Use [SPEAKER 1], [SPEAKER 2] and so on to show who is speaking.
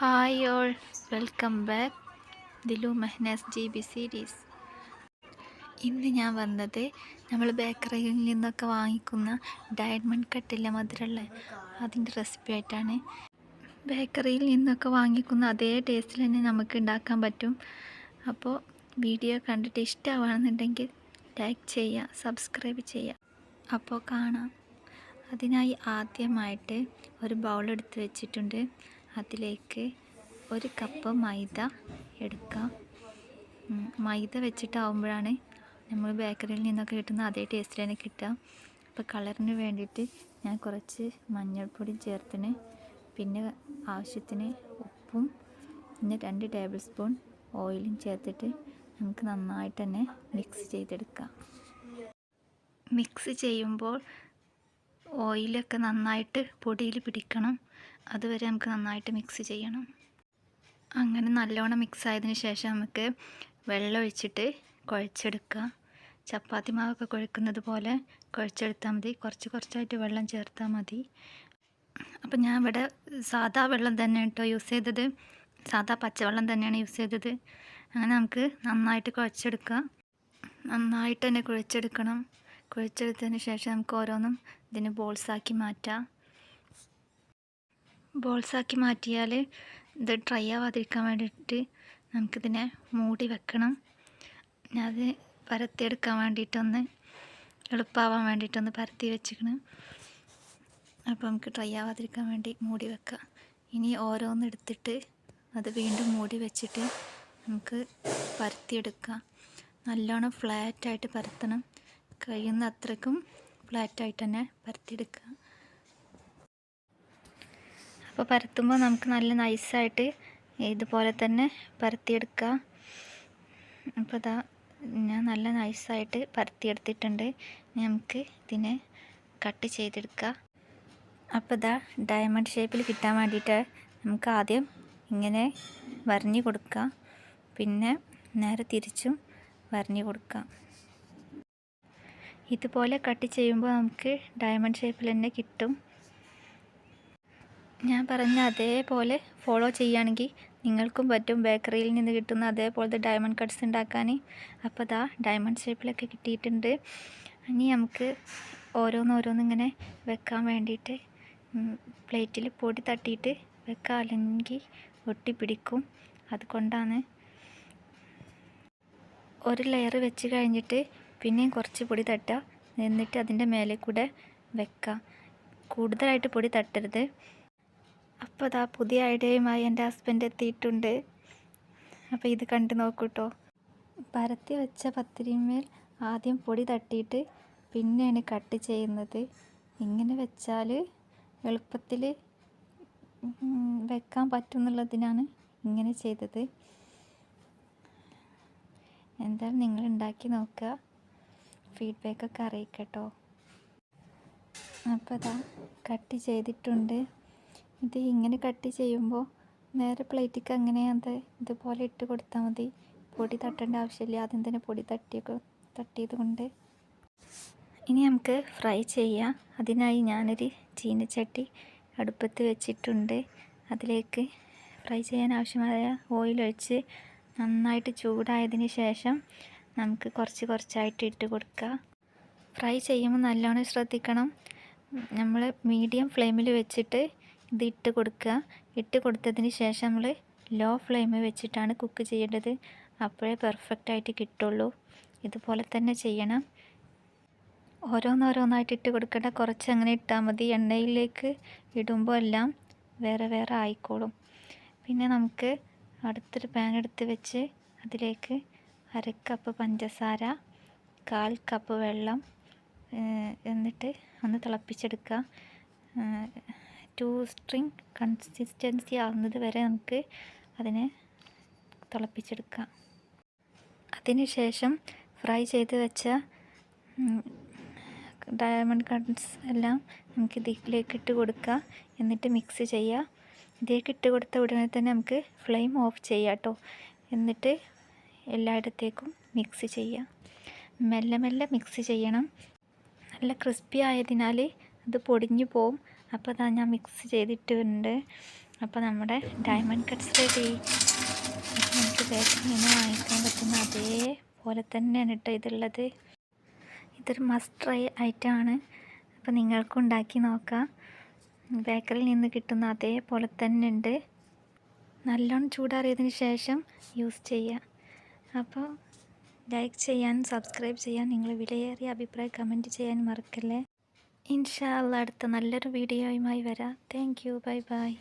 [SPEAKER 1] Hi all, welcome back Dilu Mehnas GB series. ഇന്ന് ഞാൻ വന്നത് നമ്മൾ ബേക്കറിയിൽ നിന്നൊക്കെ വാങ്ങിക്കുന്ന ഡയമണ്ട് കട്ടില്ല മധുരമുള്ള അതിൻ്റെ റെസിപ്പി ആയിട്ടാണ്. ബേക്കറിയിൽ നിന്നൊക്കെ വാങ്ങിക്കുന്ന അതേ ടേസ്റ്റിൽ തന്നെ നമുക്ക് ഉണ്ടാക്കാൻ പറ്റും. അപ്പോൾ വീഡിയോ കണ്ടിട്ട് ഇഷ്ടമാണെന്നുണ്ടെങ്കിൽ ലൈക്ക് ചെയ്യുക, സബ്സ്ക്രൈബ് ചെയ്യുക. അപ്പോൾ കാണാം. അതിനായി ആദ്യമായിട്ട് ഒരു ബൗൾ എടുത്ത് വെച്ചിട്ടുണ്ട്. അതിലേക്ക് 1 കപ്പ് മൈദ എടുക്കാം. മൈദ വെച്ചിട്ടാവുമ്പോഴാണ് നമ്മൾ ബേക്കറിയിൽ നിന്നൊക്കെ കിട്ടുന്ന അതേ ടേസ്റ്റ് തന്നെ കിട്ടുക. അപ്പോൾ കളറിന് വേണ്ടിയിട്ട് ഞാൻ കുറച്ച് മഞ്ഞൾപ്പൊടി ചേർത്തിന്, പിന്നെ ആവശ്യത്തിന് ഉപ്പും, പിന്നെ 2 ടേബിൾ സ്പൂൺ ഓയിലും ചേർത്തിട്ട് നമുക്ക് നന്നായിട്ട് തന്നെ മിക്സ് ചെയ്തെടുക്കാം. മിക്സ് ചെയ്യുമ്പോൾ ഓയിലൊക്കെ നന്നായിട്ട് പൊടിയിൽ പിടിക്കണം. അതുവരെ നമുക്ക് നന്നായിട്ട് മിക്സ് ചെയ്യണം. അങ്ങനെ നല്ലോണം മിക്സ് ആയതിനു ശേഷം നമുക്ക് വെള്ളം ഒഴിച്ചിട്ട് കുഴച്ചെടുക്കുക. ചപ്പാത്തി മാവൊക്കെ കുഴക്കുന്നത് പോലെ കുഴച്ചെടുത്താൽ മതി. കുറച്ചായിട്ട് വെള്ളം ചേർത്താൽ മതി. അപ്പം ഞാൻ ഇവിടെ സാദാ വെള്ളം തന്നെ കേട്ടോ യൂസ് ചെയ്തത്. സാദാ പച്ചവെള്ളം തന്നെയാണ് യൂസ് ചെയ്തത്. അങ്ങനെ നമുക്ക് നന്നായിട്ട് കുഴച്ചെടുക്കുക. നന്നായിട്ട് തന്നെ കുഴച്ചെടുക്കണം. കുഴച്ചെടുത്തതിന് ശേഷം നമുക്ക് ഓരോന്നും ഇതിന് ബോൾസാക്കി മാറ്റാം. ബോൾസാക്കി മാറ്റിയാൽ ഇത് ഡ്രൈ ആവാതിരിക്കാൻ വേണ്ടിയിട്ട് നമുക്കിതിനെ മൂടി വെക്കണം. അത് പരത്തിയെടുക്കാൻ വേണ്ടിയിട്ടൊന്ന് എളുപ്പമാവാൻ വേണ്ടിയിട്ടൊന്ന് പരത്തി വെച്ചിക്കണം. അപ്പോൾ നമുക്ക് ഡ്രൈ ആവാതിരിക്കാൻ വേണ്ടി മൂടി വെക്കാം. ഇനി ഓരോന്നെടുത്തിട്ട് അത് വീണ്ടും മൂടി വെച്ചിട്ട് നമുക്ക് പരത്തിയെടുക്കാം. നല്ലോണം ഫ്ലാറ്റായിട്ട് പരത്തണം. കഴിയുന്ന അത്രയ്ക്കും ഫ്ലാറ്റായിട്ട് തന്നെ പരത്തിയെടുക്കുക. അപ്പോൾ പരത്തുമ്പോൾ നമുക്ക് നല്ല നൈസായിട്ട് ഇതുപോലെ തന്നെ പരത്തിയെടുക്കുക. അപ്പോൾ ഇതാ ഞാൻ നല്ല നൈസായിട്ട് പരത്തിയെടുത്തിട്ടുണ്ട്. നമുക്ക് ഇതിനെ കട്ട് ചെയ്തെടുക്കുക. അപ്പോൾ ഇതാ ഡയമണ്ട് ഷേപ്പിൽ കിട്ടാൻ വേണ്ടിയിട്ട് നമുക്ക് ആദ്യം ഇങ്ങനെ വരഞ്ഞു കൊടുക്കുക, പിന്നെ നേരെ തിരിച്ചും വരഞ്ഞു കൊടുക്കുക. ഇതുപോലെ കട്ട് ചെയ്യുമ്പോൾ നമുക്ക് ഡയമണ്ട് ഷേപ്പിൽ തന്നെ കിട്ടും. ഞാൻ പറഞ്ഞ അതേപോലെ ഫോളോ ചെയ്യുകയാണെങ്കിൽ നിങ്ങൾക്കും പറ്റും ബേക്കറിയിൽ നിന്ന് കിട്ടുന്ന അതേപോലത്തെ ഡയമണ്ട് കട്ട്സ് ഉണ്ടാക്കാൻ. അപ്പോൾ ദാ ഡയമണ്ട് ഷേപ്പിലൊക്കെ കിട്ടിയിട്ടുണ്ട്. ഇനി നമുക്ക് ഓരോന്നിങ്ങനെ വെക്കാൻ വേണ്ടിയിട്ട് പ്ലേറ്റിൽ പൊടി തട്ടിയിട്ട് വെക്കാം, അല്ലെങ്കിൽ ഒട്ടിപ്പിടിക്കും. അതുകൊണ്ടാണ്. ഒരു ലെയർ വെച്ച് കഴിഞ്ഞിട്ട് പിന്നെയും കുറച്ച് പൊടി തട്ടുക, എന്നിട്ട് അതിൻ്റെ മേലെ കൂടെ വെക്കുക. കൂടുതലായിട്ട് പൊടി തട്ടരുത്. അപ്പോൾ അതാ പുതിയ ഐഡിയയുമായി എൻ്റെ ഹസ്ബൻഡ് എത്തിയിട്ടുണ്ട്. അപ്പോൾ ഇത് കണ്ടു നോക്കൂട്ടോ. പരത്തി വെച്ച പത്തിരിമേൽ ആദ്യം പൊടി തട്ടിയിട്ട് പിന്നെയാണ് കട്ട് ചെയ്യുന്നത്. ഇങ്ങനെ വെച്ചാൽ എളുപ്പത്തിൽ വെക്കാൻ പറ്റുമെന്നുള്ളതിനാണ് ഇങ്ങനെ ചെയ്തത്. എന്തായാലും നിങ്ങൾ ഉണ്ടാക്കി നോക്കുക, ഫീഡ്ബാക്കൊക്കെ അറിയിക്കട്ടോ. അപ്പോൾ അതാ കട്ട് ചെയ്തിട്ടുണ്ട്. ഇത് ഇങ്ങനെ കട്ട് ചെയ്യുമ്പോൾ നേരെ പ്ലേറ്റിക്ക് അങ്ങനെ ഇതുപോലെ ഇട്ട് കൊടുത്താൽ മതി. പൊടി തട്ടേണ്ട ആവശ്യമില്ല. ആദ്യം തന്നെ പൊടി തട്ടിയത് കൊണ്ട്. ഇനി നമുക്ക് ഫ്രൈ ചെയ്യാം. അതിനായി ഞാനൊരു ചീനച്ചട്ടി അടുപ്പത്ത് വെച്ചിട്ടുണ്ട്. അതിലേക്ക് ഫ്രൈ ചെയ്യാൻ ആവശ്യമായ ഓയിലൊഴിച്ച് നന്നായിട്ട് ചൂടായതിന് ശേഷം നമുക്ക് കുറച്ചായിട്ട് ഇട്ട് കൊടുക്കുക. ഫ്രൈ ചെയ്യുമ്പോൾ നല്ലോണം ശ്രദ്ധിക്കണം. നമ്മൾ മീഡിയം ഫ്ലെയിമിൽ വെച്ചിട്ട് ഇത് ഇട്ട് കൊടുക്കുക. ഇട്ട് കൊടുത്തതിന് ശേഷം നമ്മൾ ലോ ഫ്ലെയിം വെച്ചിട്ടാണ് കുക്ക് ചെയ്യേണ്ടത്. അപ്പോഴേ പെർഫെക്റ്റായിട്ട് കിട്ടുള്ളൂ. ഇതുപോലെ തന്നെ ചെയ്യണം. ഓരോന്നായിട്ട് ഇട്ട് കൊടുക്കേണ്ട. കുറച്ച് അങ്ങനെ ഇട്ടാൽ മതി. എണ്ണയിലേക്ക് ഇടുമ്പോൾ എല്ലാം വേറെ ആയിക്കോളും. പിന്നെ നമുക്ക് അടുത്തൊരു പാൻ എടുത്ത് വെച്ച് അതിലേക്ക് 1/2 കപ്പ് പഞ്ചസാര, 1/4 കപ്പ് വെള്ളം, എന്നിട്ട് ഒന്ന് തിളപ്പിച്ചെടുക്കുക. 2 സ്ട്രിങ് കൺസിസ്റ്റൻസി ആവുന്നത് വരെ നമുക്ക് അതിനെ തിളപ്പിച്ചെടുക്കാം. അതിനുശേഷം ഫ്രൈ ചെയ്ത് വെച്ച ഡയമണ്ട് കട്ട്സ് എല്ലാം നമുക്ക് ഇതിലേക്ക് ഇട്ട് കൊടുക്കുക. എന്നിട്ട് മിക്സ് ചെയ്യുക. ഇതിലേക്ക് ഇട്ട് കൊടുത്ത ഉടനെ തന്നെ നമുക്ക് ഫ്ലെയിം ഓഫ് ചെയ്യാം കേട്ടോ. എന്നിട്ട് എല്ലായിടത്തേക്കും മിക്സ് ചെയ്യുക. മെല്ലെ മിക്സ് ചെയ്യണം. നല്ല ക്രിസ്പി ആയതിനാൽ അത് പൊടിഞ്ഞു പോവും. അപ്പോൾ അതാ ഞാൻ മിക്സ് ചെയ്തിട്ടുണ്ട്. അപ്പോൾ നമ്മുടെ ഡയമണ്ട് കട്ട്സ് റെഡി. നമുക്ക് ബേക്കറിയിൽ നിന്ന് വാങ്ങിക്കാൻ പറ്റുന്ന അതേപോലെ തന്നെയാണ് കേട്ടോ ഇതുള്ളത്. ഇതൊരു മസ്റ്റ് ട്രൈ ഐറ്റമാണ്. അപ്പോൾ നിങ്ങൾക്കും ഉണ്ടാക്കി നോക്കാം. ബേക്കറിയിൽ നിന്ന് കിട്ടുന്ന അതേപോലെ തന്നെ ഉണ്ട്. നല്ലോണം ചൂടാറിയതിന് ശേഷം യൂസ് ചെയ്യുക. അപ്പോൾ ലൈക്ക് ചെയ്യാനും സബ്സ്ക്രൈബ് ചെയ്യാൻ, നിങ്ങൾ വിലയേറിയ അഭിപ്രായം കമൻറ്റ് ചെയ്യാൻ മറക്കല്ലേ. ഇൻഷാ അല്ലാഹ് അടുത്ത നല്ലൊരു വീഡിയോയുമായി വരാം. Thank you. Bye bye.